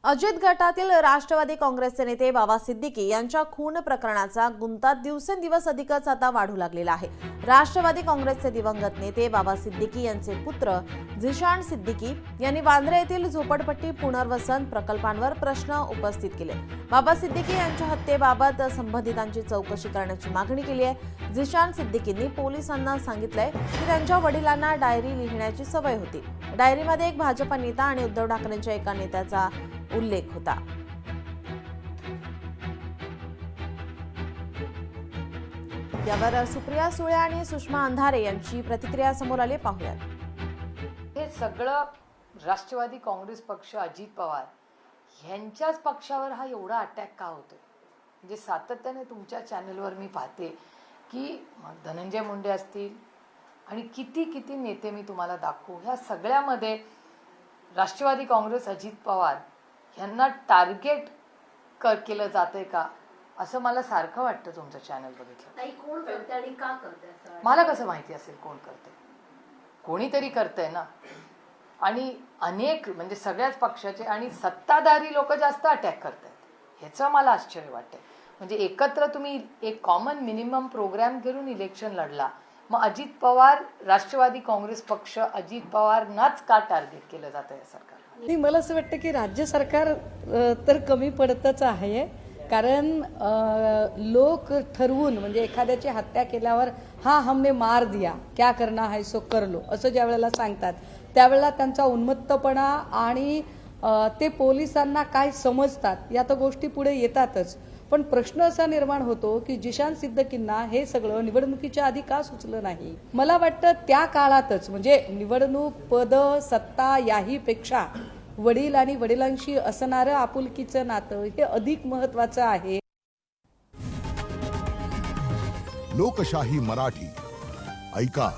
अजित गटातील राष्ट्रवादी काँग्रेसचे नेते बाबा सिद्दीकी यांच्या खून प्रकरणाचा गुंता दिवसेंदिवस अधिकच आता वाढू लागलेला आहे। राष्ट्रवादी काँग्रेसचे दिवंगत नेते बाबा सिद्दीकी यांचे पुत्र झिशान सिद्दीकी यांनी वांद्रे येथील झोपडपट्टी पुनर्वसन प्रकल्पांवर प्रश्न उपस्थित केले। बाबा सिद्दीकी यांच्या हत्येबाबत संबंधितांची चौकशी करण्याची मागणी केली आहे। झिशान सिद्दीकींनी पोलिसांना सांगितलंय की त्यांच्या वडिलांना डायरी लिहिण्याची सवय होती। डायरीमध्ये एक भाजप नेता आणि उद्धव ठाकरेंच्या एका नेत्याचा उल्लेख होता। यावर सुप्रिया सुळे आणि सुषमा अंधारे यांची प्रतिक्रिया समोर आली, पाहूयात। हे सगळं राष्ट्रवादी काँग्रेस पक्ष, अजित पवार यांच्याच पक्षावर हा एवढा अटॅक का होतोय? म्हणजे सातत्याने तुमच्या चॅनलवर मी पाहते की धनंजय मुंडे असतील आणि किती नेते मी तुम्हाला दाखवू, ह्या सगळ्यामध्ये राष्ट्रवादी काँग्रेस, अजित पवार यांना टार्गेट केलं जातंय का असं मला सारखं वाटतं तुमचं चॅनल बघितलं। नाही, कोण करते आणि का करते मला कसं माहिती असेल कोण करते? कोणीतरी करतंय ना। आणि अनेक म्हणजे सगळ्याच पक्षाचे आणि सत्ताधारी लोक जास्त अटॅक करतायत, ह्याचं मला आश्चर्य वाटतंय। म्हणजे एकत्र तुम्ही एक कॉमन मिनिमम प्रोग्राम घेऊन इलेक्शन लढला, मग अजित पवार, राष्ट्रवादी काँग्रेस पक्ष, अजित पवारनाच का टार्गेट केलं जातं या सरकार? नाही, मला असं वाटतं की राज्य सरकार तर कमी पडतच आहे, कारण लोक ठरवून म्हणजे एखाद्याची हत्या केल्यावर हा हमने मार दिया, क्या करना है सो कर लो असं ज्या वेळेला सांगतात त्यावेळेला त्यांचा उन्मत्तपणा आणि ते पोलिसांना काय समजतात या तर गोष्टी पुढे येतातच। पण प्रश्न असा निर्माण होतो की झिशान सिद्दीकींना हे सगळं निवडणुकीच्या आधी का सुचलं नाही? मला वाटतं त्या काळातच म्हणजे निवडणूक, पद, सत्ता याही पेक्षा वडील आणि वडिलांशी असणारं आपुलकीचं नातं हे अधिक महत्त्वाचं आहे। लोकशाही मराठी ऐका,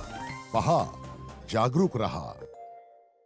पहा, जागरूक रहा।